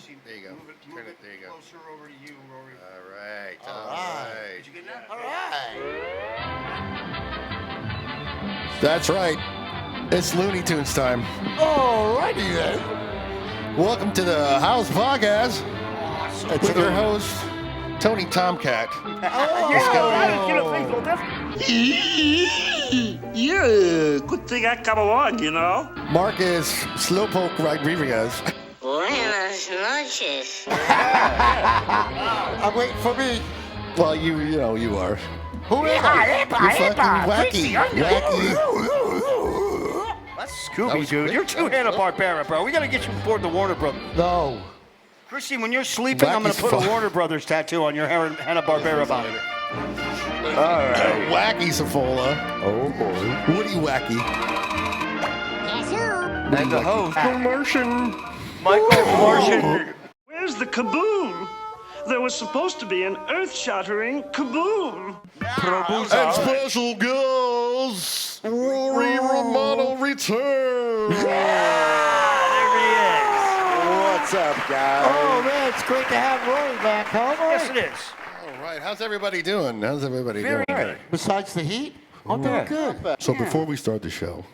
Chrissy. There you go. Move it, Turn it. There you go. Closer over to you, Rory. All right. Did you get that? All right. That's right. It's Looney Tunes time. All righty then. Welcome to the House Podcast with your host, Tony Tomcat. Yeah, good thing I come along, you know. Marcus Slowpoke Rodriguez. Buenas noches. I'm waiting for me. Well, you are. Who is I? You're fucking wacky. That's Scooby, dude. You're too Hanna-Barbera, bro. We got to get you aboard the Warner Brothers. No. Chrissy, when you're sleeping, I'm going to put a Warner Brothers tattoo on your Hanna-Barbera body. All right. Wacky Safola. Oh, boy. Woody Wacky. Yes, And the host, Martian. Michael Martian. Where's the kaboom? There was supposed to be an earth-shattering kaboom. And special guest, Rory Romano returns. What's up, guys? Oh, man, it's great to have Rory back home. Yes, it is. All right, how's everybody doing? Very good. Besides the heat, I'm doing good. So before we start the show,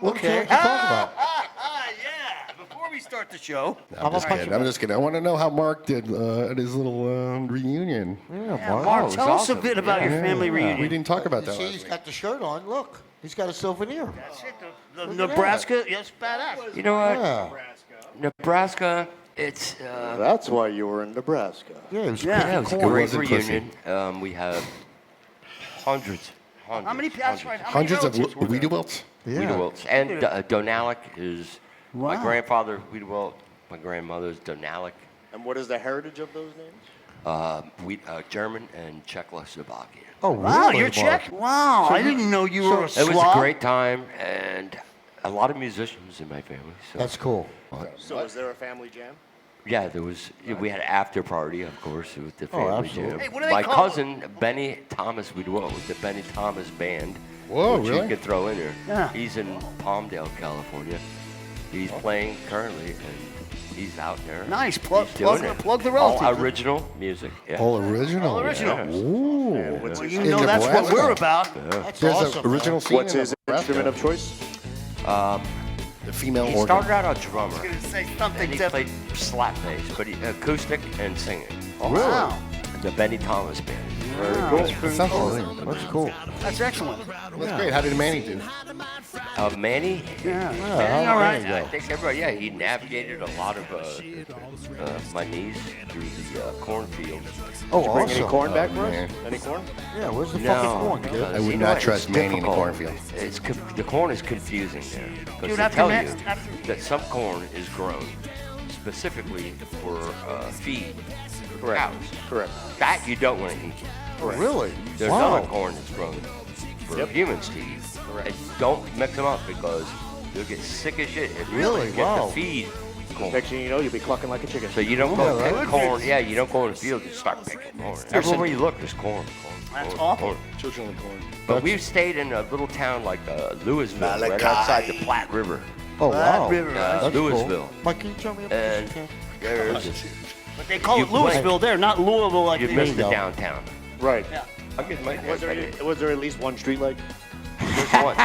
What would you like to talk about? Yeah. Before we start the show. I'm just kidding. I want to know how Mark did at his little reunion. Yeah, Mark, tell us a bit about your family reunion. We didn't talk about You that see, last he's week. got the shirt on. Look, he's got a souvenir. That's it. The Nebraska. Yes, badass. You know what? Yeah. Nebraska, it's That's why you were in Nebraska. Yeah, it was yeah, it was a It great wasn't pussy. reunion. We have hundreds. How many? That's right. How many Hundreds of relatives were there? Wiedewelts. Wiedewelts. And Donalic is my Wow. grandfather, Wiedewelt. My grandmother's Donalic. And what is the heritage of those names? German and Czechoslovakian. Oh, Wow, really, you're Mark? Czech? Wow, I didn't know you were a It was a Slav. great time and a lot of musicians in my family. So. That's cool. So is there a family jam? Yeah, there was. We had an after party, of course, with the family absolutely. jam. Hey, what do they My call cousin Benny Thomas Wiedewelt with the Benny Thomas Band. Whoa, which really? you could throw in there. Yeah. He's in Palmdale, California. He's playing currently, and he's out there. Nice. Plug He's doing it. the All relatives. original music. Yeah. All original. All original. Yeah. Ooh. What's Well, his, you In know that's what Nebraska. we're about. That's There's awesome. an original scene what's in his Nebraska. instrument of choice? The female He organ. started out a drummer. Gonna say And something he different. played slap bass, but he acoustic and singing. Wow, The Benny Thomas Band. That sounds familiar. That's cool. that's excellent. That's great. How did Manny do? Manny, Yeah. Yeah, all right. I think everybody, yeah, he navigated a lot of my niece through the cornfields. Oh, Bring any awesome. corn back for man. us? Any corn? Yeah, where's the No, fucking corn, kid? I would you know not what? trust It's Manny in a difficult. cornfield. The corn is confusing there. Because Dude, they after tell ma- you after- that some corn is grown specifically for feed for cows. Correct. That you don't want to eat. Really? There's Wow. other corn that's grown for humans to eat. And don't mix them up because you'll get sick as shit if you Really? get Wow. the feed corn. Next thing you know, you'll be clucking like a chicken. So you don't Yeah, go pick right. corn. Yeah, you don't go in the field and start picking corn. Everywhere you look, there's corn. That's corn, awful. corn. Children of corn. But we've stayed in a little town like Louisville, right outside the Platte River. Oh, wow. River. That's Louisville. Cool. Mike, can you turn me up? And just a there's But they call You it Louisville there, not Louisville like you they missed the go. downtown. Right. Yeah. I'll get my Was there at least one street light? There's one.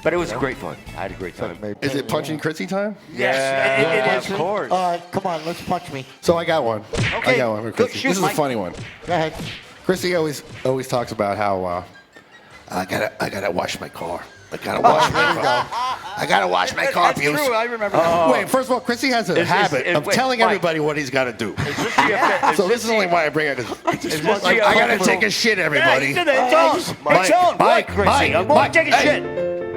But it was great fun. I had a great time. minute. Is it punching Chrissy time? Yes, it is. Of course. All right, come on, let's punch me. So I got one. Okay, I got one for good Chrissy. shoot, This is Mike. a funny one. Go ahead. Chrissy always talks about how I gotta wash my car. I gotta wash my car. I gotta wash my car. That's Because true. I remember that. wait, first of all, Chrissy has a habit of wait, telling Mike. everybody what he's got to do. Is this the, So this is only why I bring it. this Like, the I gotta little- take a shit, Yeah, everybody. you did it. It's on. It's on. Mike, What, Chrissy? I'm Mike, going to take a hey. shit.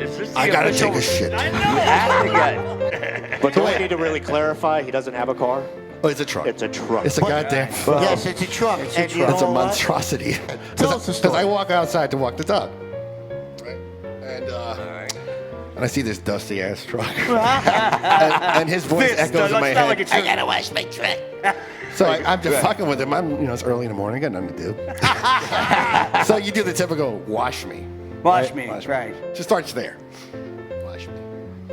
Is this the I gotta official- take a shit. I know. Have to get. But do we need to really clarify? He doesn't have a car. Oh, it's a truck. It's a truck. It's a goddamn. Yes, it's a truck. And you It's a know what? monstrosity. Tell us the Because story. I walk outside to walk the dog, right? And I see this dusty ass truck, and his voice Fist, echoes in my it's not like head. it's I gotta wash my truck. So I'm just fucking with him. It's early in the morning. I got nothing to do. So you do the typical wash me. Wash right? me, right. Just starts there. Wash me.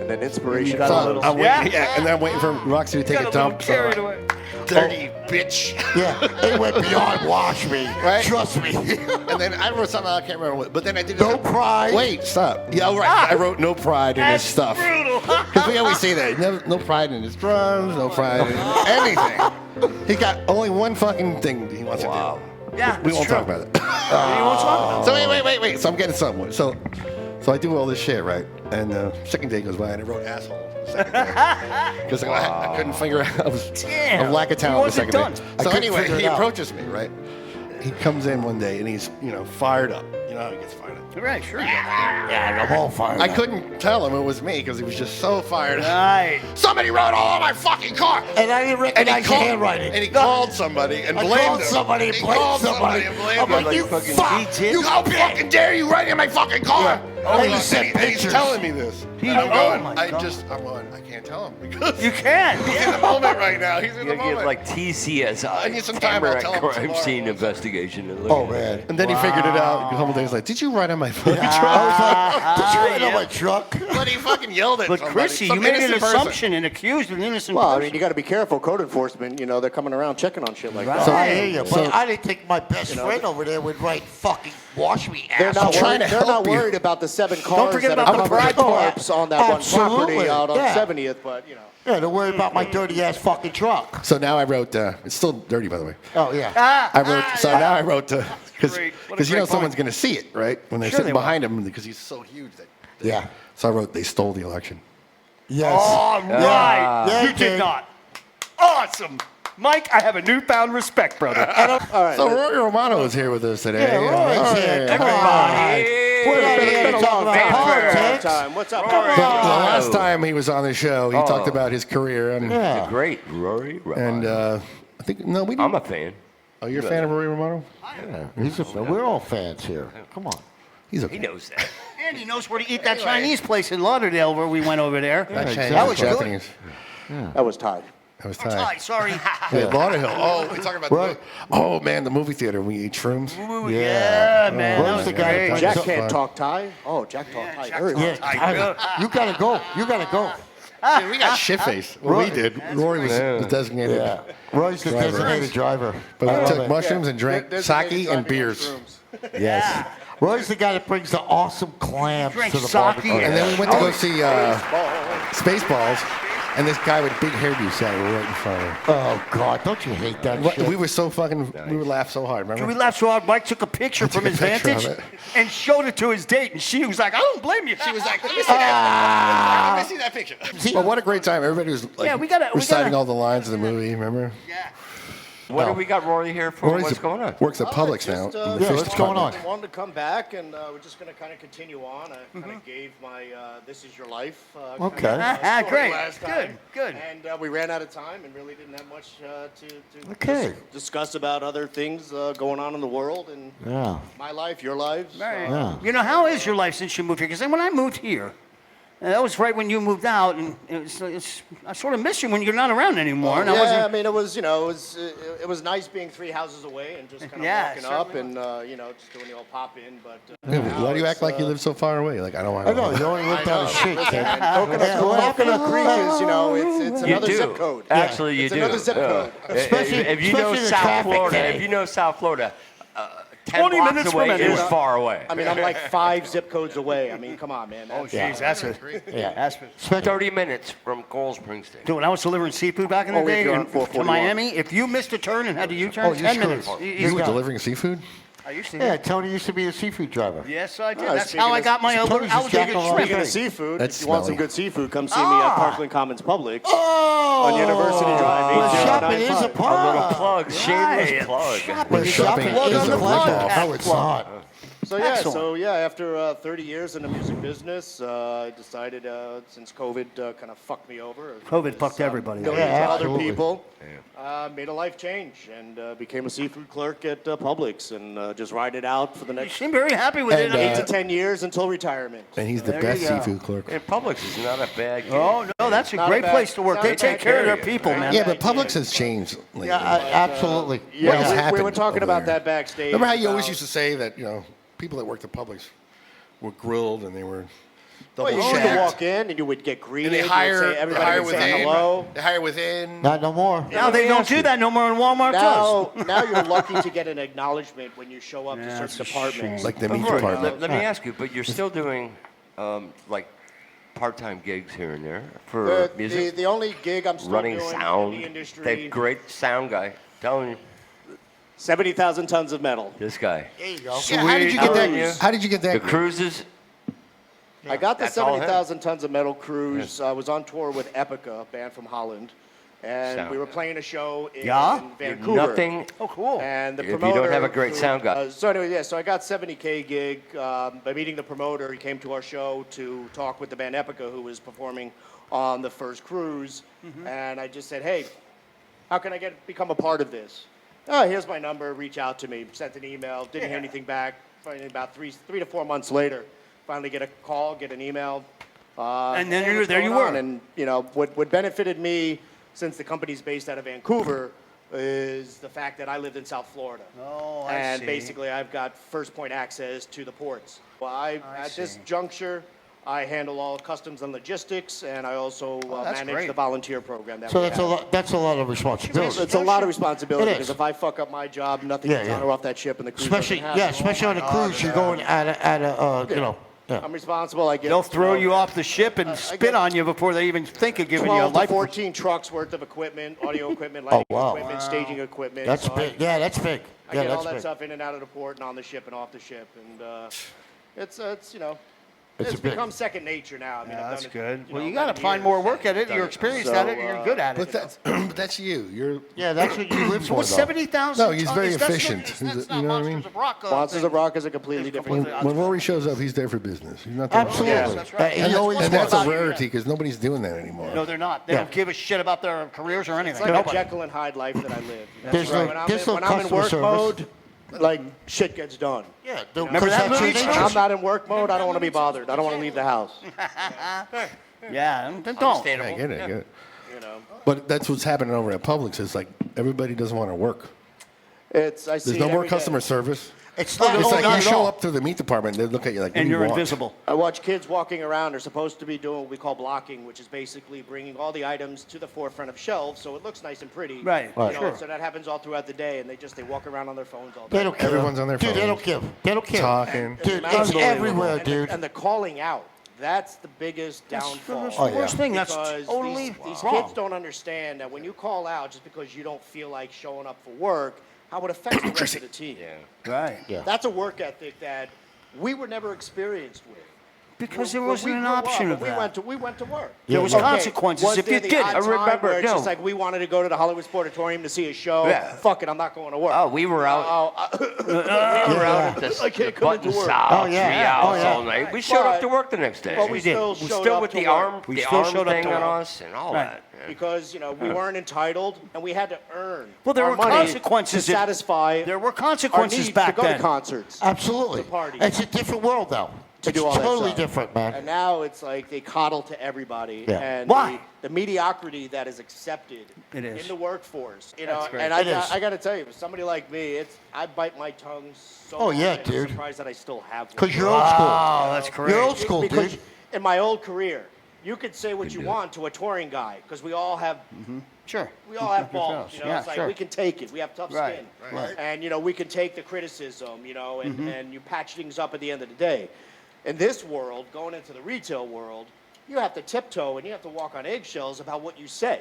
And then inspiration. got a little- I'm waiting, and then I'm waiting for Roxy to take Got a a little dump. carried away. Dirty bitch. Yeah, it went beyond wash me. Right? Trust me. And then I wrote something, I can't remember what, but then I did No pride. Wait, stop. Yeah, right. I wrote no pride in his That's stuff. brutal. Because we always say that. No pride in his drums, no pride in anything. He got only one fucking thing he wants to do. Yeah, We it's won't true. talk about it. You won't talk about So wait. So I'm getting somewhere. So I do all this shit, right? And second day goes by, and I wrote asshole. Because I couldn't figure out. I was Damn. a lack of He talent the wasn't second done. day. So couldn't anyway, figure he it out. approaches me, right? He comes in one day, and he's fired up. You know how he gets fired up. it. Right, sure. Yeah, I'm all fired I up. couldn't tell him it was me because he was just so fired up. Right. Somebody wrote all over my fucking car. And I didn't recognize your handwriting. And he called somebody and I blamed called him. somebody and He blamed called somebody. and blamed I'm him. like, you fucking fuck. You how fucking dare you write in my fucking car? And you And sent he's pictures. telling me this. He- And I'm oh going, my God. I'm going, I can't tell him because You can. he's in the moment right now. He's in You the gotta get moment. like TCSI. I need some time, I'll tell him crime tomorrow. scene investigation. And look Oh, at it. man. And then he figured it out a couple days later. Did you write on my fucking truck? I was like, did you write on yeah. my truck? But he fucking yelled at But somebody. Chrissy, Some you made an innocent person. assumption and accused an innocent Well, I person. mean, you got to be careful. Code enforcement, they're coming around checking on shit like that. So I hear you, but So- I didn't think my best friend over there would write fucking wash me They're ass. not, trying worried, to they're help not you. worried about the 7 cars forget that about are the covered in pride part. corpse on that one property Absolutely, out on yeah. 70th, but, Yeah, don't worry about my dirty ass fucking truck. So now I wrote, it's still dirty by the way. Oh, yeah. I wrote, now I wrote, because great. What a great someone's point. going to see it, right? When they're Sure sitting they will. behind him because he's so huge. Yeah. So I wrote, they stole the election. Yes. All right. Yeah, You it did did. not. Awesome. Mike, I have a newfound respect, brother. all right. So Rory Romano is here with us today. Yeah, Rory's here. Come Everybody. We're not it's here been to a talk long about time. politics. Time. What's up? The last time he was on the show, he talked about his career. And, Yeah. Great, Rory and Romano. I think, no, we I'm didn't. a fan. Oh, you're a fan of Rory Romano? We're all fans here. Come on. He's okay. He knows that. And he knows where to eat that Chinese place in Lauderdale where we went over there. exactly. That was good. Japanese. That was Ty. That was Hi, Thai. sorry. Yeah, Lauderdale. Oh, we're talking about Right. oh man, the movie theater. We ate shrooms. Ooh, yeah, man. That Where's was the guy great. that Jack So can't fun. talk Thai. Oh, Jack talked Thai. Jack Very talked well. Yeah, you gotta go. You gotta go. Dude, we got shit faced. Well, we did. Rory was the designated. Yeah. Roy's the Driver. designated driver. But I we love took it. mushrooms and drank Designated sake driving and beers. on shrooms. Yes. Roy's the guy that brings the awesome clams Drink to the sake barbecue. And then we went to go see Spaceballs, and this guy with big hairdo sat right in front of him. Oh, God. Don't you hate that shit? We were so fucking, we would laugh so hard, remember? We laughed so hard, Mike took a picture from took his a picture of vantage it. and showed it to his date, and she was like, I don't blame you. She was like, let me see that. Let me see that picture. Well, what a great time. Everybody was like Yeah, we gotta- reciting all the lines of the movie, remember? What do we got Rory here for? Rory's What's going on? Works at Publix now. Just, in the Yeah, fish what's going on? department. Wanted to come back, and we're just going to kind of continue on. I kind of gave my "This Is Your Life." Okay. Story Great. last Good, time. good. And we ran out of time, and really didn't have much to Okay. discuss about other things going on in the world and Yeah. my life, your lives. Right. Yeah. You know, how is your life since you moved here? Because when I moved here, that was right when you moved out, and I sort of miss you when you're not around anymore. And I Yeah, I wasn't. mean, it was nice being 3 houses away and just kind of Yeah, walking it up certainly and just doing the old pop in. But Yeah, but why do you act like you live so far away? Like, I don't want I know. You only live down the street, kid. Coconut Creek is, it's You another do. zip code. Actually, you It's do. another zip code. Especially- if you know especially the South traffic Florida, today. if you know South Florida, 10 20 blocks minutes away from is anywhere. far away. I mean, I'm like 5 zip codes away. I mean, come on, man. Oh, That's- jeez, that's it. Yeah. That's it. 30 minutes from Coles Springsteen. Dude, when I was delivering seafood back in the Oh, if day you're on to 441. Miami, if you missed a turn and had to U-turn, Oh, you 10 screwed. minutes. You were delivering seafood? I used to. Yeah, Tony used to be a seafood driver. Yes, I did. Oh, That's speaking how I of- got my Tony's over. I just was jacking getting off. Speaking shrimp. of seafood, That's if you want some smelly. good seafood, come see me at Parkland Commons Publix on University Drive. Well, shopping is a 8095. part. Plug, shameless Right. plug. Well, shopping Shopping is is a a plug. rip-off. No, it's not. So yeah, after 30 years in the music business, I decided since COVID kind of fucked me over. COVID fucked everybody. Millions Yeah, of other absolutely. people. Made a life change and became a seafood clerk at Publix and just ride it out for the You next seem very happy with And, it. 8 to 10 years until retirement. And he's the There best you go. seafood clerk. And Publix is not a bad gig. Oh, no, that's a Not a great bad- place to work. not They a take bad care of their area. people, man. Yeah, but Publix has changed lately. Yeah, absolutely. What has Yeah, we happened were talking over about there? that backstage. Remember how you always about- used to say that, people that worked at Publix were grilled and they were double Well, you used to checked. walk in and you would get greeted. And they you would hire, say, they everybody hire would say within. hello. They hire within. Not no more. Now they don't do that no more in Walmart does. Now you're lucky to get an acknowledgement when you show up to that's certain a departments. Like the But meat Rory, department. let me ask you, but you're still doing like part-time gigs here and there for The, music, the only gig I'm still running doing sound. in the industry, That great sound guy. Telling you, 70,000 tons of metal. this guy. There you go. Yeah, how did you get Telling that? you. How did you get The that? cruises. I got the That's all him. 70,000 tons of metal cruise. I was on tour with Epica, a band from Holland, and Sound we were guy. playing a show in Yeah? Vancouver. Nothing. Oh, cool. And the If you promoter, don't have a great sound guy. So anyway, yeah. So I got 70K gig by meeting the promoter. He came to our show to talk with the band Epica, who was performing on the first cruise. And I just said, hey, how can I become a part of this? Oh, here's my number. Reach out to me. Sent an email. Didn't hear anything back. Finally, about three to 4 months later, finally get a call, get an email. And then hey, what's there you going were. on? And you know what benefited me, since the company's based out of Vancouver, is the fact that I lived in South Florida. Oh, I And see. basically, I've got first point access to the ports. Well, at this see. juncture, I handle all customs and logistics, and I also that's manage great. the volunteer program that So we that's have. a lot. That's a lot of responsibility. It's a lot of responsibility It is. because if I fuck up my job, nothing Yeah, gets yeah. on or off that ship, and the cruise Especially, doesn't happen. especially on a cruise, you're going at a, you know. Yeah. I'm responsible. I get. They'll throw you off the ship and spit on you before they even think of giving you a 12 to life. 14 trucks worth of equipment, audio equipment, lighting wow. equipment, staging equipment. That's So big. Yeah, that's big. I Yeah, get all that's that big. stuff in and out of the port and on the ship and off the ship, and it's you know, It's it's big. become second nature now. I mean, I've That's done it, good. you Well, know, you got to 11 find years. more work at it. You're experienced So, at it. And you're good at it. But that's but that's you. You're Yeah, that's what you live for. What's though. 70,000? No, he's very tons? That's not- efficient. That's He's- not you know what I mean? Monsters of Rock. Monsters of Rock is a completely different. when Rory shows up, he's there for business. He's not there. Absolutely. Yeah, that's right. And he always And that's a was. rarity because nobody's doing that anymore. No, they're not. They Yeah. don't give a shit about their careers or anything. It's like Nobody. a Jekyll and Hyde life that I live. You know? There's So no- when I'm there's in, no when I'm in customer work service. mode, like shit gets done. Yeah, Remember that that's your movie? When nature. I'm not in work mode, I don't want to be bothered. I don't want to leave the house. Yeah, then don't. Understandable. I get it. I get it. You know, But that's what's happening over at Publix. It's like everybody doesn't want to work. I see. There's no more customer service. It's not. It's like not you at show all. up to the meat department, they look at you like, what And do you you're want? invisible. I watch kids walking around. They're supposed to be doing what we call blocking, which is basically bringing all the items to the forefront of shelves so it looks nice and pretty. Right, You know, sure. So that happens all throughout the day, and they walk around on their phones all They day. don't care. Everyone's on their Dude, they phones. don't give. They don't care. Talking. Dude, it's Unbelievable. everywhere, And dude. And the calling out. That's the biggest downfall. That's Oh, the worst yeah. thing. That's Because totally these wrong. kids don't understand that when you call out just because you don't feel like showing up for work, how it affects the rest of the team. Right. Yeah. That's a work ethic that we were never experienced with. Because there When wasn't we an grew up, option when of we that. went to work. There was yeah. consequences Was if there you the did. odd I time remember, where it's no. just like we wanted to go to the Hollywood Sportatorium to see a show. Yeah. Fuck it, I'm not going to work. Oh, we were out. We were out at the, I can't the come into Button work. South Oh, yeah. Treehouse Oh, yeah. all night. We showed up to work the next day. But we still We showed still up with to the work. arm, We the still arm showed up thing to on work. us and all Right. that. Yeah. Because we weren't entitled and we had to earn. Well, there our were money consequences to if- satisfy. There were our consequences need back to go then. to concerts. Absolutely. To party. It's a different world now. To It's do all that totally stuff. different, man. And now it's like they coddle to everybody. Yeah. And Why? The mediocrity that is accepted It is. in the workforce. You know, That's great. and It is. I got to tell you, for somebody like me, I bite my tongue so Oh, yeah, hard, and I'm dude. surprised that I still have one. Because you're old school. Oh, that's correct. You're old school, Because dude. in my old career, you could say what you want to a touring guy because we all have Sure. we all have balls. You know, Yeah, it's like sure. we can take it. We have tough Right, skin, right. and we can take the criticism. And you patch things up at the end of the day. In this world, going into the retail world, you have to tiptoe and you have to walk on eggshells about what you say,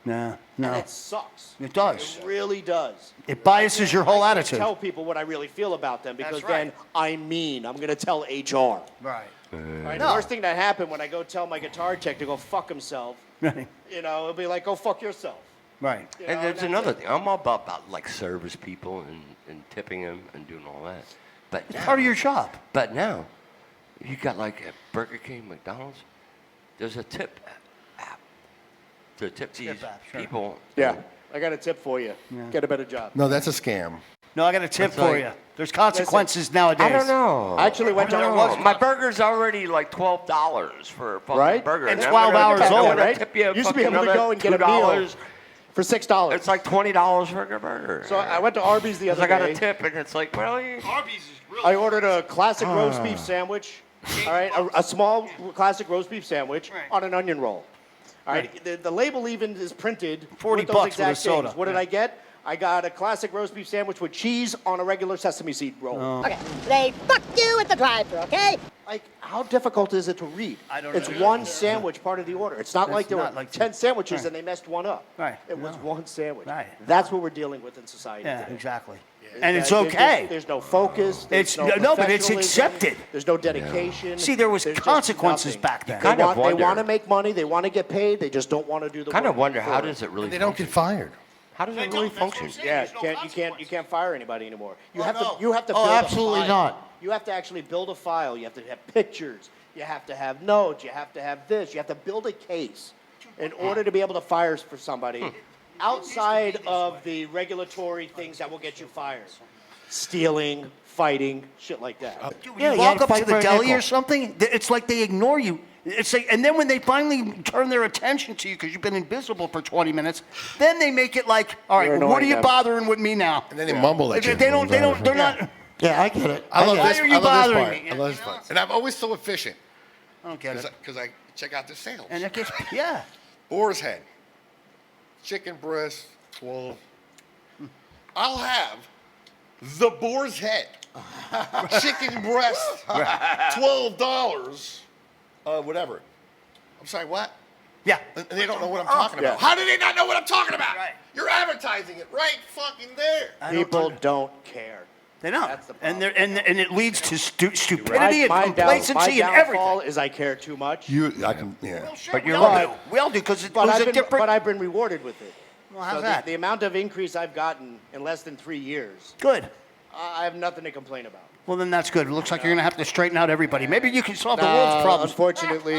No, and no. it sucks. It does. It really does. It biases your whole I can't attitude. tell people what I really feel about them because That's right. then I'm mean. I'm going to tell HR. Right. Right? No. The worst thing that happened when I go tell my guitar tech to go fuck himself, Right. it'll be like, go fuck yourself. Right. You And know, there's that's another it. thing. I'm all about like service people and tipping them and doing all that. But It's now, part of your job. But now, you got like a Burger King, McDonald's. There's a tip app to tip these app, sure. people. Yeah, I got a tip for you. Get a better job. No, that's a scam. No, I got a tip That's for like- you. There's consequences nowadays. I don't know. I actually went to My burger's already like $12 for a fucking Right? burger. And I'm 12 gonna- hours I'm old, gonna right? Tip you Used to be fucking able to another go and get a meal $2. for $6. It's like $20 for a burger. So I went to Arby's the other I got day. a tip, and it's like, well, you, I ordered a classic roast beef sandwich, All right, a small classic roast beef sandwich Right. on an onion roll. All right, the label even is printed 40 with those bucks for the exact soda. things. What did I get? I got a classic roast beef sandwich with cheese on a regular sesame seed roll. Okay, they fuck you at the drive-thru, okay? Like, how difficult is it to read? I don't It's know. one sandwich part of the order. It's not like there not were like 10 sandwiches right. and they messed one up. Right. It was No. one sandwich. Right. That's what we're dealing with in society Yeah, today. exactly. Is And it's that okay. There's no focus. There's It's- no no, but it's professionalism, accepted. There's no dedication. See, there was there's just consequences nothing. back then. They Kind of want, wonder- they want to make money. They want to get paid. They just don't want to do the Kind work. of wonder how for does it really They don't function? get fired. How does it really function? Yeah, There's no you can't fire anybody anymore. You Oh, have no. to you have to Oh, build absolutely a file. not. You have to actually build a file. You have to have pictures. You have to have notes. You have to have this. You have to build a case in order to be able to fire for somebody outside of the regulatory things that will get you fired. Stealing, fighting, shit like that. Dude, Yeah, you you had walk to up to fight the for a deli nickel. or something, it's like they ignore you. It's like, and then when they finally turn their attention to you because you've been invisible for 20 minutes, then they make it like, all right, You're well, what are annoying you them. bothering with me now? And then they mumble at They you. they're not. Yeah, I get it. I love get Why this. are I you love this bothering part. me? I love this part. And I'm always so efficient I don't get it. because I check out the sales. And it gets, yeah. Boar's head, chicken breast, 12. I'll have the boar's head, chicken breast, $12, whatever. I'm sorry, what? Yeah. And they don't know what I'm talking about. Yeah. How do they not know what I'm talking about? Right. You're advertising it right fucking there. People don't care. They don't. That's the And, problem. and it leads to stupidity and my complacency and downfall everything. is I care too much. I can, yeah. Well, sure, But we you're all right. do. We all do because it But was I've, a been, different. but I've been rewarded with it. Well, how's So that? the amount of increase I've gotten in less than 3 years, Good. I have nothing to complain about. Well, then that's good. It looks like you're going to have to straighten out everybody. Maybe you can solve the world's problems. Unfortunately,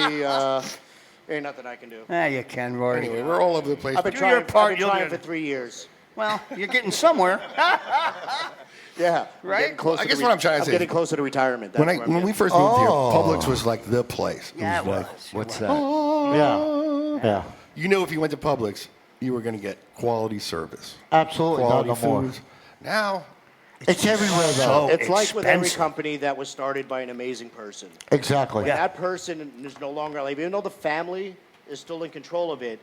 ain't nothing I can do. Yeah, you can, Rory. Anyway, we're all over the place. I've been Do trying, your part, I've been you'll trying get for it. 3 years. Well, you're getting somewhere. Yeah. I'm Right? getting closer I guess to what I'm trying to I'm say getting is- closer to retirement. That's where I'm When we getting. first moved here, Oh. Publix was like the place. Yeah, it was like, was. What's that? Yeah. Yeah. you know, if you went to Publix, you were going to get quality service, Absolutely. quality Not no more. foods. Now, It's everywhere, though. so It's like with every expensive. company that was started by an amazing person. Exactly. When that person is no longer alive, even though the family is still in control of it,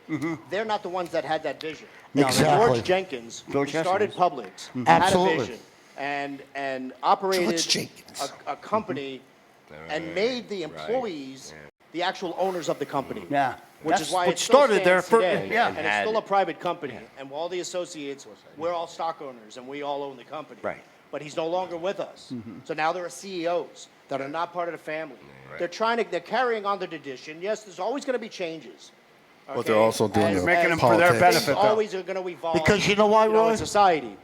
they're not the ones that had that vision. Exactly. George Jenkins, who George started Publix, had a Absolutely. vision and operated George Jenkins. a company and made the employees the actual owners of the company. Yeah. Which That's is why what it still started there stands for- today. yeah. And it's still a private company. And all the associates, we're all stock owners and we all own the company. Right. But he's no longer with us. So now there are CEOs that are not part of the family. They're carrying on the tradition. Yes, there's always going to be changes. But they're also doing As- the Making them as for their politics. benefit, things though. always are going to evolve. Because you know why, Roy? in society.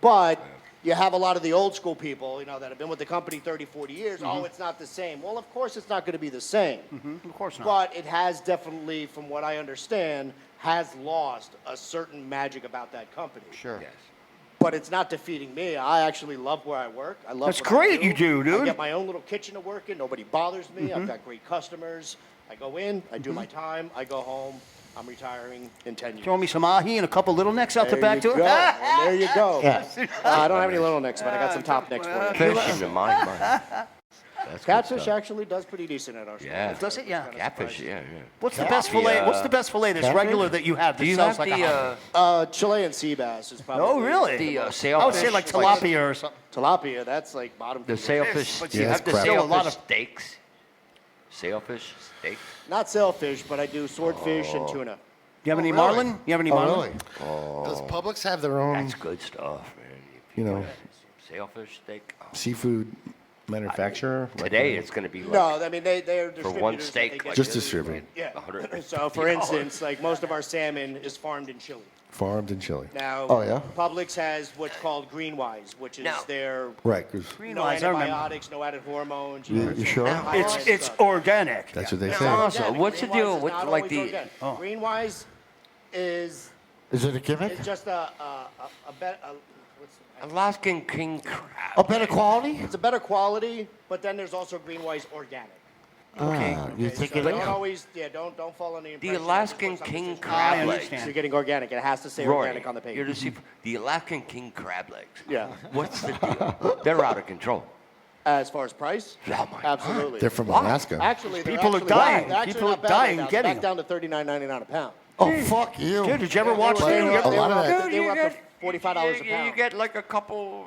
But you have a lot of the old school people, that have been with the company 30, 40 years. Oh, it's not the same. Well, of course it's not going to be the same. Of course not. But it has definitely, from what I understand, has lost a certain magic about that company. Sure. Yes. But it's not defeating me. I actually love where I work. I love That's what I great you do, dude. I get my own little kitchen to work in. Nobody bothers me. I've got great customers. I go in, I do my time, I go home. I'm retiring in 10 years. Throw me some ahi and a couple little necks out the There back you to go. it. And there you go. Yeah. I don't have any little necks, but I got some top necks for you. Fish in the mine. That's good Catfish stuff. actually does pretty decent at our store. Yeah. Does it? Yeah. Catfish, yeah. What's the best fillet? What's the best fillet that's Catfish? regular that you have that Do you sells have like a the Chilean sea bass is probably. Oh, really? the sailfish? I would say like tilapia or something. Tilapia, that's like bottom. The feeder. sailfish. But Do you you have have to the sell a sailfish lot of- steaks? Sailfish steaks. Not sailfish, but I do swordfish and tuna. You have any really? marlin? You have any Oh, marlin? really? Does Publix have their own That's good stuff, man. You know. Sailfish steak. Oh. seafood manufacturer? Today it's going to be like No, I mean they're for one distributors that steak, they like get Just to- distribute. Yeah. 150 So for instance, like most of our salmon is farmed in Chile. Farmed in Chile. Now, Oh, yeah? Publix has what's called Greenwise, which is Now- their Right, 'cause Green no eyes, I remember. antibiotics, no added hormones. You sure? It's organic. that's what they It's say. not Also, organic. what's the Greenwise deal is with, not like, always the- organic. Oh. Greenwise is Is it a gimmick? just a Alaskan king crab. A better quality? it's a better quality, but then there's also Greenwise organic. You Okay, think so it don't is? always don't fall on the The impression that Alaskan just because king something's crab I legs. understand. you're getting organic. It has to say Rory, organic on the page. you're the Alaskan king crab legs. Yeah. What's the deal? They're out of control. As far as price? Oh, my Absolutely. They're from Alaska. Actually, they're People are actually dying. they're actually People not are bad dying right now. getting Back down to $39.99 a pound. Oh, fuck you. Dude, did you ever watch They were the? up a lot of that- they were up to $45 a You pound. get like a couple.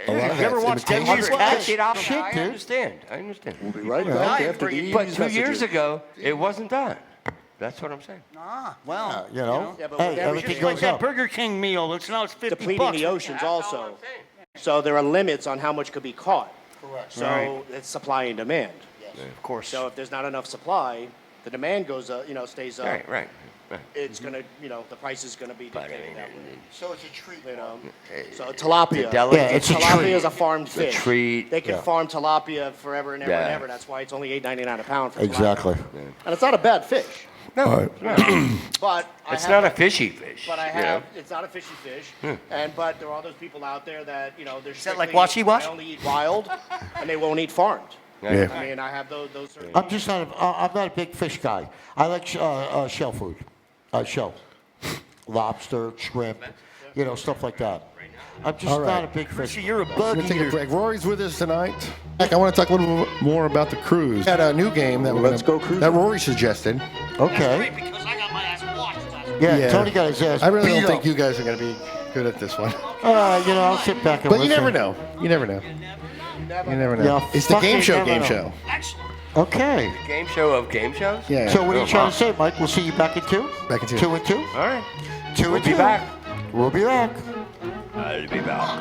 A lot of Did you ever that's watch Ten imitation. Years Well, Catch? shit, I dude. understand. I understand. We'll be right Yeah. back Yeah, after bring it- these But 2 years messages. ago, it wasn't done. That's what I'm saying. Ah, well, You know? Yeah, but Hey, with everything everything just like goes that up. Burger King meal. Now it's 50 depleting bucks. the oceans That's all also. I'm saying. So there are limits on how much could be caught. Correct. So Right. it's supply and demand. Of course. So if there's not enough supply, the demand goes up, stays up. Right. It's gonna, the price is gonna be But I dictated mean, that way. So it's a treat. You know, so tilapia. delicate- Yeah, it's a tilapia treat. is a farmed fish. treat. They can Yeah. farm tilapia forever and ever and Yeah. ever. That's why it's only $8.99 a pound for tilapia. Exactly. And it's not a bad fish, No, All right. but it's not a fishy fish. But I you have. know? It's not a fishy fish, but there are those people out there that they're. Is that like washy-wash? They only eat wild, and they won't eat farmed. Yeah. I mean, I have those certain. I'm just not. I'm not a big fish guy. I like shell food, shell, lobster, shrimp, stuff like that. I'm just All right. not a big fish. So you're a We're bug going to take a eater. break. Rory's with us tonight. Heck, I want to talk a little bit more about the cruise. We had a new game that Let's go cruising. that Rory suggested. Okay. Because I got my ass washed. Yeah, Tony got his ass. I really don't beat think up. you guys are going to be good at this one. I'll sit back and But you listen. never know. You never know. You never know. Yeah, It's the game show. fucking never know. Okay. Game show of game shows? Yeah. So what are you trying to say, Mike? We'll see you back in 2? Back in 2. 2 and 2? All right. 2 We'll and be 2. back. We'll be back. I'll be back.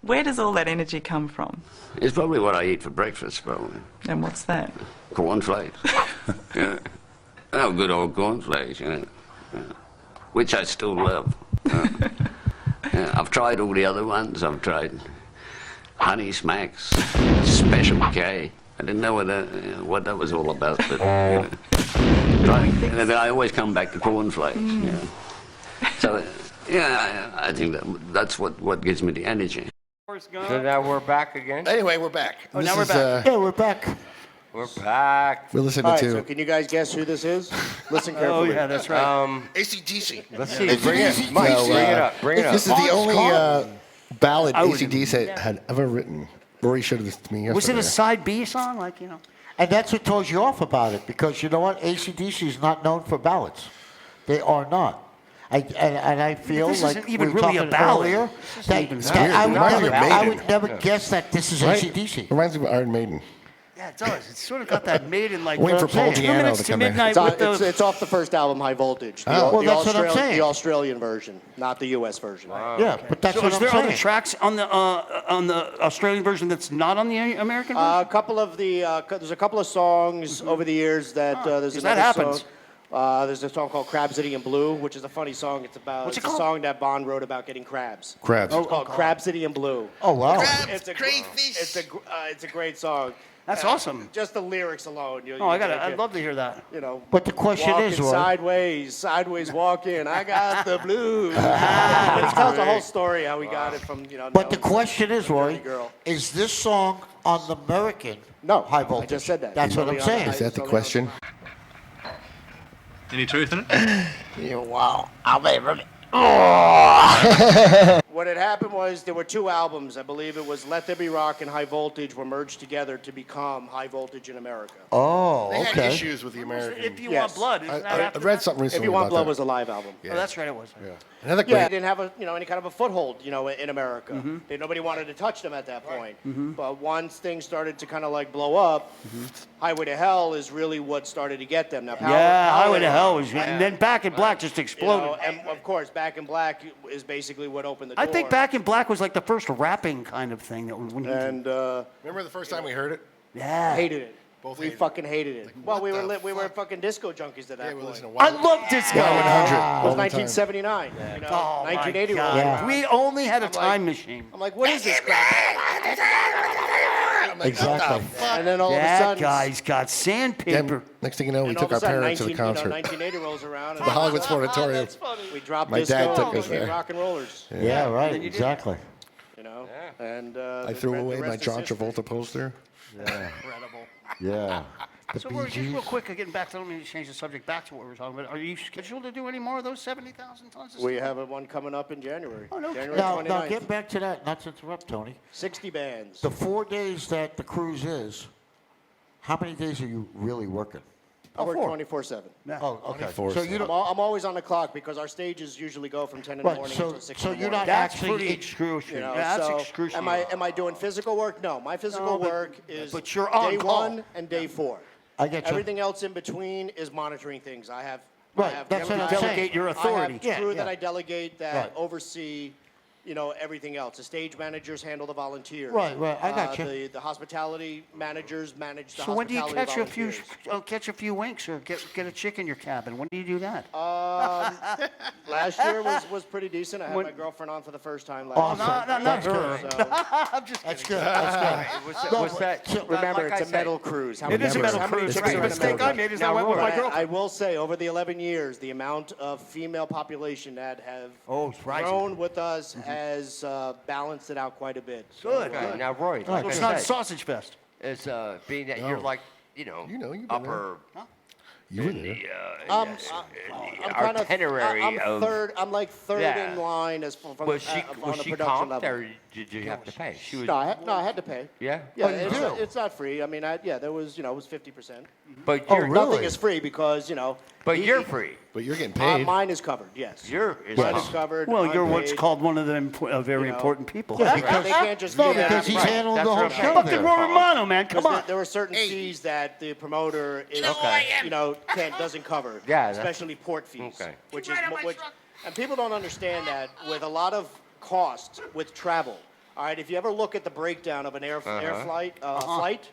Where does all that energy come from? It's probably what I eat for breakfast, probably. And what's that? Cornflakes. Yeah. Oh, good old cornflakes, Yeah. Which I still love. Yeah, I've tried all the other ones. I've tried Honey Smacks, Special K. I didn't know what that was all about, but and then I always come back to cornflakes. So, I think that's what gives me the energy. So now we're back again? Anyway, we're back. Oh, now we're back. Yeah, we're back. We're back. We're listening All right, to so can you guys guess who this is? Listen Oh carefully. yeah, that's right. AC/DC. Let's see. Is it Bring easy it. to Mike, say? bring it up. Bring it up. This is the only ballad I would- AC/DC had ever written. Rory showed this to me yesterday. Was it a side B song? And that's what throws you off about it, because you know what? AC/DC is not known for ballads. They are not. I feel This like isn't even we were really a talking ballad. earlier, This isn't that, even that weird. I, would Reminds me never, of I Maiden. would never guess that this is Right? AC/DC. Reminds me of Iron Maiden. Yeah, it does. It's sort of got that Maiden like. Waiting for Paul 2 Di'Anno minutes to to come in. midnight It's, with the. it's off the first album, High Voltage. The, Well, the that's what I'm saying. The Australian version, not the U.S. version. Yeah, but that's So what is I'm there other saying. tracks on the Australian version that's not on the American version? A couple of there's a couple of songs over the years that there's 'cause that another happens. song. There's a song called Crab City in Blue, which is a funny song. It's about What's it it's a called? song that Bond wrote about getting crabs. Crabs. It's called Crab City in Blue. Oh, wow. It's a it's a great song. That's awesome. Just the lyrics alone. Oh, I'd love to hear that. But the question walking is, Roy, sideways walking. I got the blues. And he tells the whole story how he got it from but the question is, Roy, girl. is this song on the American No, High Voltage? I just said that. That's what I'm It's only on saying. Is that the It's only question? Any truth in it? What had happened was there were two albums. I believe it was Let There Be Rock and High Voltage were merged together to become High Voltage in America. Oh, They had okay. issues with the American. If You Yes. Want Blood, isn't that I after read that? something recently If You Want about Blood that. was a live album. Oh, that's right, it was. Another Yeah, great. they didn't have any kind of a foothold, in America. Nobody wanted to touch them at that point. But once things started to kind of like blow up, Highway to Hell is really what started to get them. Now, Highway to Hell was, and then Back in Black just exploded. and of course, Back in Black is basically what opened the door. I think Back in Black was like the first rapping kind of thing that when he And Remember the first time we heard it? yeah. hated it. Both we hated it. fucking hated it. what we were the we were fucking disco junkies at that Yeah, we point. listened to I Wild love disco. 100 It all was the time. 1979. Oh, my 1980 God. rolled around. We only had a time machine. I'm like, what is this crap? Exactly. And then all of a That sudden, guy's got sandpaper. Then, next thing you know, we and all took of a our sudden, parents to the 19 concert. 1980 rolls around. And The Hollywood Sportatorium. we dropped My disco dad took and us became there. rock and rollers. Yeah, right, exactly. And I threw away my John Travolta poster. Yeah. So, Rory, just real quick, getting back to, let me change the subject back to what we were talking about. Are you scheduled to do any more of those 70,000 tons of We stuff? have one coming up in January. Oh, no January Now, 29th. get back to that. Not to interrupt, Tony. 60 bands. The 4 days that the cruise is, how many days are you really working? I work 4. 24/7. Oh, okay. 24/7. So you don't. I'm always on the clock because our stages usually go from 10 in the Right. morning So, until 6 so in the you're morning. not That's actually. pretty excruciating. You know, Yeah, that's so excruciating. am I doing physical work? No, my physical No, but- work is but you're on day call. 1 and day 4. I get you. Everything else in between is monitoring things. I have Right, I have that's what crew- I'm saying. Delegate your authority. I have crew Yeah, that yeah. I delegate that Right. oversee, everything else. The stage managers handle the volunteers. Right, I got you. The hospitality managers manage the So when do you hospitality catch a few volunteers. catch a few winks or get a chick in your cabin? When do you do that? Last year was pretty decent. I had my girlfriend on for the first time last Awesome. year. Not That's her. good. So, I'm just That's kidding. good. That's good. What's that? remember, Like it's I a metal said, cruise. How It many is a trips- metal how many cruise. trips That's the are in a mistake metal I cruise? made is Now, I went with Rory, my girlfriend. I will say, over the 11 years, the amount of female population that have Oh, it's rising. grown with us has balanced it out quite a bit. So, Good. Okay, now, Rory, So like it's I not said, sausage fest. is being that you're like, you've been upper You were in there. the I'm kind of itinerary I'm of. third. I'm like third Yeah. in line as from Was she on the production comped level. or did you have to pay? She was. No, I had to pay. Yeah. Yeah, you do? it's not free. I mean, there was, it was 50%. But Oh, you're really? Nothing is free because, But you're free. But you're getting paid. Mine is covered. Yes. Mine is covered. Well, you're what's unpaid. called one of the very important people. Yeah, They because, can't just no, give that because he's out. handling That's the whole what I'm show saying. Fucking there. Rory Romano, man. Come Because on. there are certain fees that the promoter is, doesn't cover. Yeah, that's- especially port fees. Okay. Which is and people don't understand that with a lot of cost with travel. All right, if you ever look at the breakdown of an air flight,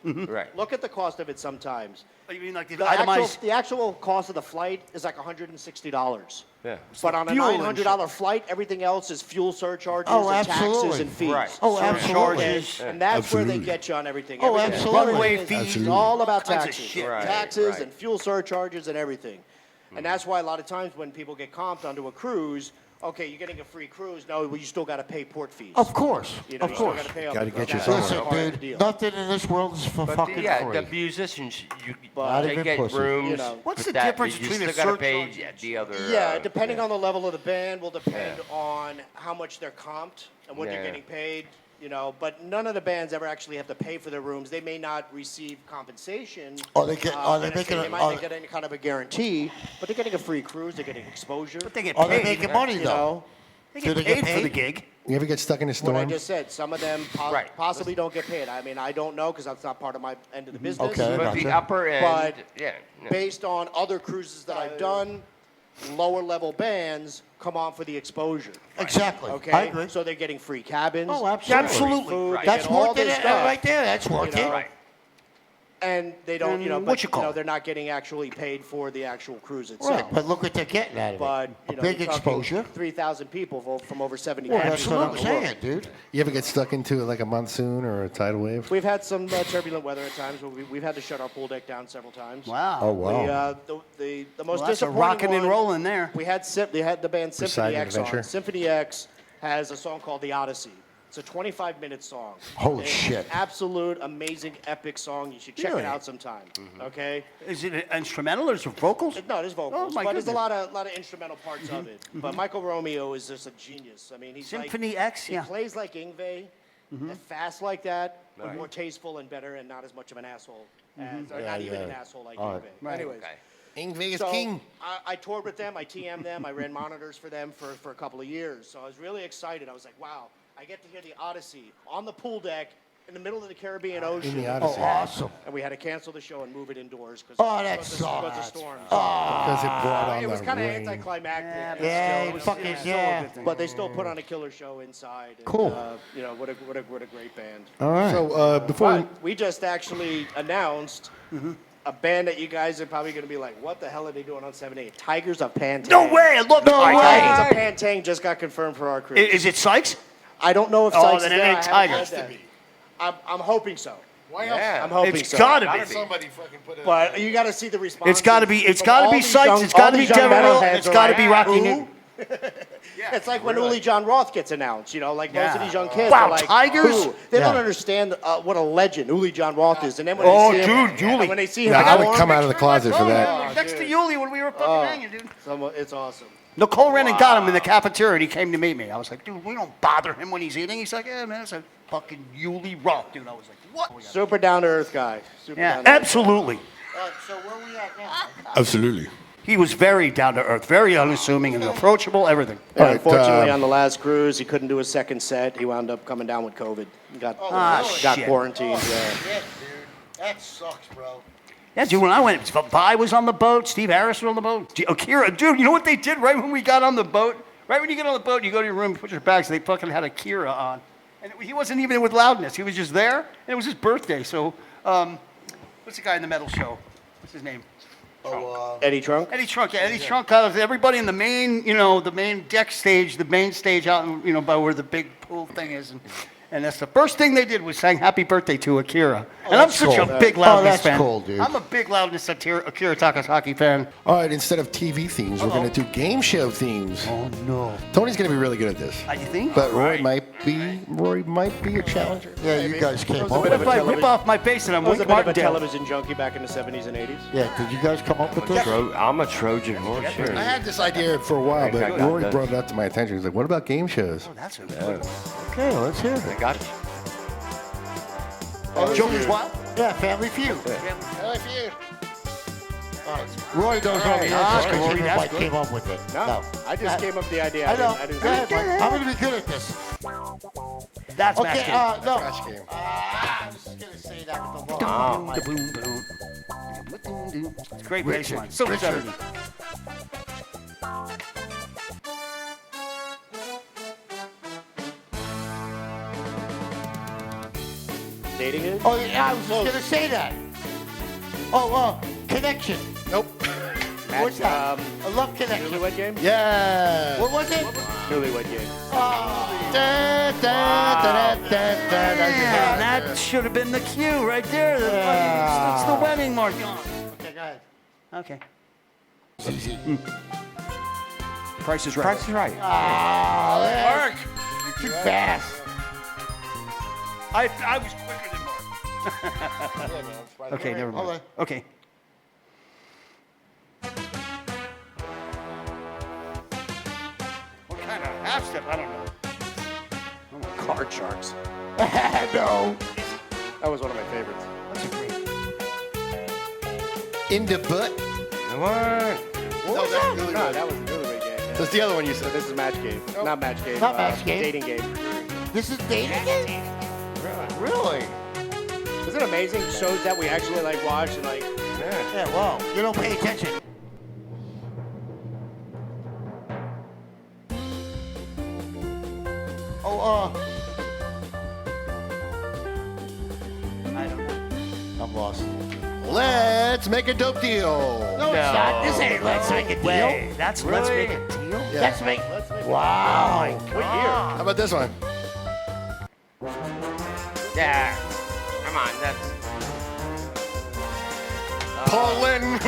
Right. look at the cost of it sometimes. Oh, you mean like the The actual, itemized? the actual cost of the flight is like $160. Yeah. But on a fuel and $900 flight, everything else is fuel surcharges Oh, and absolutely. taxes and fees. Right. Oh, absolutely. And that's where they Absolutely. get you on everything. Oh, Everything- absolutely. Runway everything fees. is Absolutely. all about Kinds of taxes. shit. Right, Taxes right. and fuel surcharges and everything. And that's why a lot of times when people get comped onto a cruise, okay, you're getting a free cruise. No, well, you still got to pay port fees. Of course. You know, Of you still course. got to pay up. Gotta because get your that's dollar. Listen, part of the dude, deal. nothing in this world is for But fucking yeah, free. the musicians, Not they even get pussy. rooms. You know. What's but the difference you between a still gotta pay surcharge- the other? Yeah, depending on the level of the band will depend on how much they're comped and what they're Yeah. getting paid. But none of the bands ever actually have to pay for their rooms. They may not receive compensation. Oh, they get- oh, they and making they a- might oh, not get any kind of a guarantee, but they're getting a free cruise. They're getting exposure. But they get Are they paid. making money, you though? know, They Do get they get paid for the paid? gig. You ever get stuck in a what I storm? just said. Some of them Right. possibly don't get paid. I mean, I don't know because that's not part of my end of the business. Okay. But the Gotcha. upper end, But yeah. Based on other cruises that I've done, lower level bands come on for the exposure. Exactly. Okay, I agree. so they're getting free cabins. Oh, absolutely. Absolutely. Food, Right. they That's get all worth this it stuff, right there. That's worth you know, it. Right. And they don't, And but whatchamacallit? they're not getting actually paid for the actual cruise itself. Right, but look what they're getting out of But it. A big you're talking exposure. 3,000 people from over 70 Well, countries that's what around I'm the world. saying, dude. You ever get stuck into like a monsoon or a tidal wave? We've had some turbulent weather at times. Where we've had to shut our pool deck down several times. Wow. Oh, We, wow. the most Well, that's a disappointing rocking and one- rolling there. We had they had the band Symphony Poseidon X on. Adventure. Symphony X has a song called The Odyssey. It's a 25-minute song. Holy It's shit. an absolute amazing epic song. You should check Really? it out sometime. Okay. Is it instrumental or is it vocals? No, there's vocals, Oh, my but there's a goodness. lot of instrumental parts of it. But Michael Romeo is just a genius. I mean, he's Symphony like, X, he yeah. plays like Yngwie, fast like that, but more tasteful and better, and not as much of an asshole. Or not even an asshole like Yngwie. Anyways. Ingve is So king. I toured with them. I TM'd them. I ran monitors for them for a couple of years. So I was really excited. I was like, wow, I get to hear the Odyssey on the pool deck in the middle of the Caribbean Ocean. In the Oh, Odyssey. awesome. And we had to cancel the show and move it indoors because Oh, that of sucks. the storms. Because it brought on It was the kind of rain. anticlimactic. Yeah, but fucking still, yeah. But they still put on a killer show inside. And, Cool. What a great band. All right. So before But we just actually announced a band that you guys are probably going to be like, what the hell are they doing on 7-8? Tigers of Pantang. No way! I love No way! Tigers of Pantang just got confirmed for our cruise. Is it Sykes? I don't know if Oh, Sykes then is it there. ain't I haven't Tigers. heard that. I'm hoping so. Yeah. I'm hoping It's so. gotta be. somebody fucking put it. But you got to see the response. It's gotta be. It's from gotta all be these Sykes. young- It's gotta all be these young Devereaux. metalheads It's are gotta like, be Rocky "Who?" Newton. It's like when Uli John Roth gets announced, you know, like most of these young kids Wow, are like, Tigers? who? They don't Yeah. understand what a legend Uli John Roth is. And then when Oh, they see him, dude, Yuli. when they see him, Yeah, I would perform, come out of the closet for that. Oh, next to Yuli when we were fucking hanging, dude. it's awesome. Nicole ran and got him in the cafeteria, and he came to meet me. I was like, dude, we don't bother him when he's eating. He's like, yeah, man, it's a fucking Yuli Roth, dude. I was like, what? Super down to earth guy. Super Yeah, down to earth. absolutely. So where we at now? Absolutely. He was very down to earth, very unassuming and approachable, everything. Yeah, All right, unfortunately, on the last cruise, he couldn't do a second set. He wound up coming down with COVID. He got shit. quarantined. Yeah. Shit, dude. That sucks, bro. Yeah, dude, when I went, Vi was on the boat, Steve Harris was on the boat, Akira, dude, you know what they did right when we got on the boat? Right when you get on the boat, you go to your room, put your bags, they fucking had Akira on. And he wasn't even with Loudness. He was just there, and it was his birthday. So, what's the guy in the metal show? What's his name? Eddie Trunk. Eddie Trunk. Yeah, Eddie Trunk. Everybody in the main, the main deck stage, the main stage out, by where the big pool thing is, and that's the first thing they did was sang "Happy Birthday" to Akira. And I'm such a big Loudness fan. That's cool, dude. I'm a big Loudness Akira Takasaki fan. All right, instead of TV themes, we're going to do game show themes. Oh no. Tony's going to be really good at this. You think? But Rory might be a challenger. Yeah, you guys came up bit with of If a I it. rip off my face and I'm I was Wink a bit of a Martindale. television junkie back in the 70s and 80s. Yeah, did you guys come up with this? I'm a Trojan horse here. I had this idea for a while, but Okay. Rory brought it up to my attention. He's like, what about game shows? Oh, that's a good one. Okay, let's hear I it. got you. Joker's Wild? Yeah, Family Feud. Family Feud. Roy knows all the Ah, answers because Rory, he that's like, good. came up with it. No, I just came up with the idea. I know. I didn't Go ahead, Mike. I'm going to be good at this. That's Okay, match no. Trash game. I was just going to say that with the game. law. Boom, boom, boom. It's a great Richard, baseline. So Richard. 70. Dating it? Oh, yeah, I was just going to say that. Oh, Connection. Nope. What's that? A Love Connection. Newlywed game? Yeah. What was it? Newlywed game. Yeah, that should have been the cue right there. That's the wedding mark. Okay, go ahead. Okay. Easy. Price is right. Price is right. Mark. Too fast. I was quicker than Mark. Okay, never mind. Hold on. Okay. What kind of half step? I don't know. Card Sharks. No. That was one of my favorites. That's a great. In the butt. What? No, that's really No, good. that was a Newlywed game. Yeah. That's the other one you So said. this is match game. Not match game. Not match game. Dating game. This is dating game? Really? Isn't it amazing? Shows that we actually like watch and like. Yeah, well, you don't pay attention. Oh, I don't know. I'm lost. Let's make a dope deal. No, it's not. This ain't Let's Make a Deal. Way. That's Let's Make a Deal? Yeah. Let's make. Wow. What year? How about this one? Yeah. Come on, that's. Poland.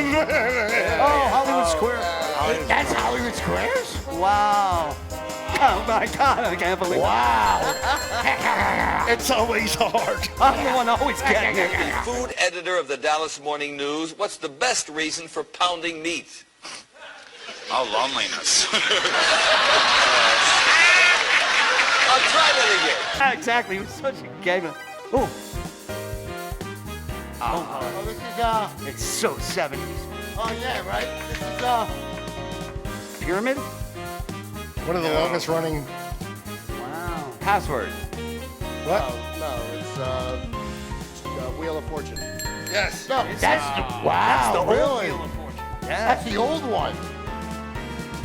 Oh, Hollywood Square. That's Hollywood Squares? Wow. Oh my God, I can't believe it. Wow. It's always hard. I'm the one always getting it. Food editor of the Dallas Morning News, what's the best reason for pounding meat? Oh, loneliness. I'll try that again. Exactly, it was such a game. Oh. Oh, this is, It's so 70s. oh yeah, right? This is, Pyramid? One of the longest running. Wow. Password. What? No, it's Wheel of Fortune. Yes. no, that's the, wow, That's the old really? Wheel of Fortune. That's the old one.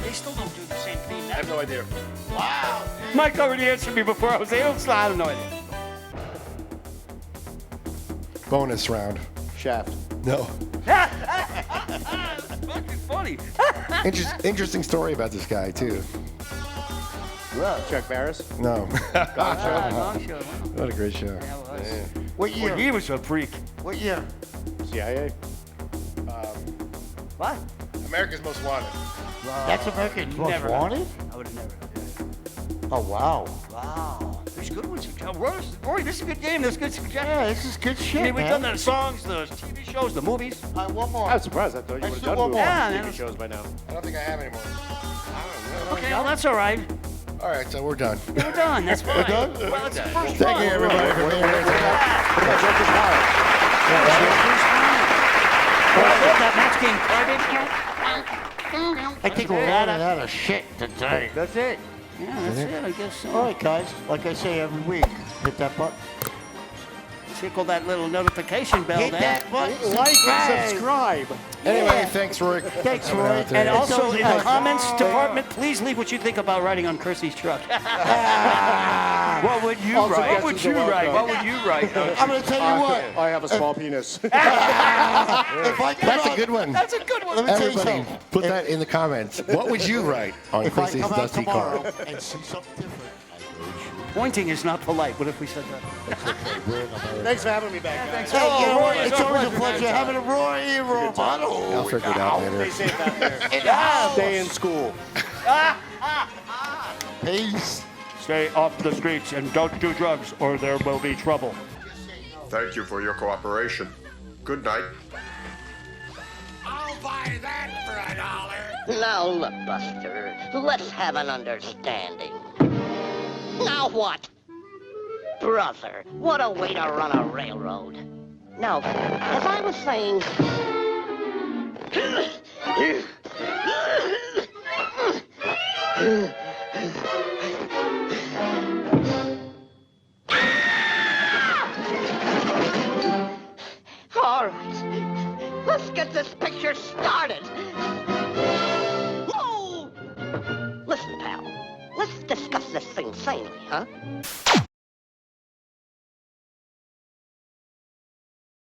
They still don't do the same thing I now. have no idea. Wow. Mike already answered me before I was able to. I have no idea. Bonus round. Shaft. No. That's fucking funny. Interesting story about this guy too. Chuck Barris. No. Long show. What a great show. What year? Well, he was a freak. What year? CIA. What? America's Most Wanted. That's America's Most Never. Wanted? I would have never. Oh, wow. Wow. There's good ones. Rory, this is a good game. There's good suggestions. Yeah, this is good shit, I mean, we've man. done the songs, the TV shows, the movies. All right, one more. I was surprised. I thought you would have do done one more more. Yeah, TV shows by now. I don't think I have any more. Okay, well, that's all right. All right, so we're done. We're done. That's fine. done? Well, it's the first Thank one. you, everybody, for being here tonight. I love that match game. I think we're running out of shit today. That's it. Yeah, that's it. I guess so. All right, guys. Like I say every week, hit that button. Tickle that little notification bell Hit there. that button. Like and subscribe. Anyway, thanks, Roy. Thanks, Roy. And also in the Hey. comments department, please leave what you think about riding on Chrissy's truck. What would you All write? suggestions are welcome. What would you write? I'm going to tell you what. I have a small penis. If I come That's a out- good one. That's a good one. Let me tell you Everybody, something. put that in the comments. What would you write on If I Chrissy's come out dusty car? tomorrow and see something different, I will shoot. Pointing is not polite. What if we said that? Thanks for having me back, guys. Hey, you know what? Rory, It's always a pleasure having a Rory Romano. I'll figure it out Stay later. safe out there. Stay in school. Peace. Stay off the streets and don't do drugs or there will be trouble. Thank you for your cooperation. Good night. I'll buy that for $1. Now look, Buster, let's have an understanding. Now what? Brother, what a way to run a railroad. Now, as I was saying... All right, let's get this picture started. Whoa! Listen, pal, let's discuss this thing sanely, huh?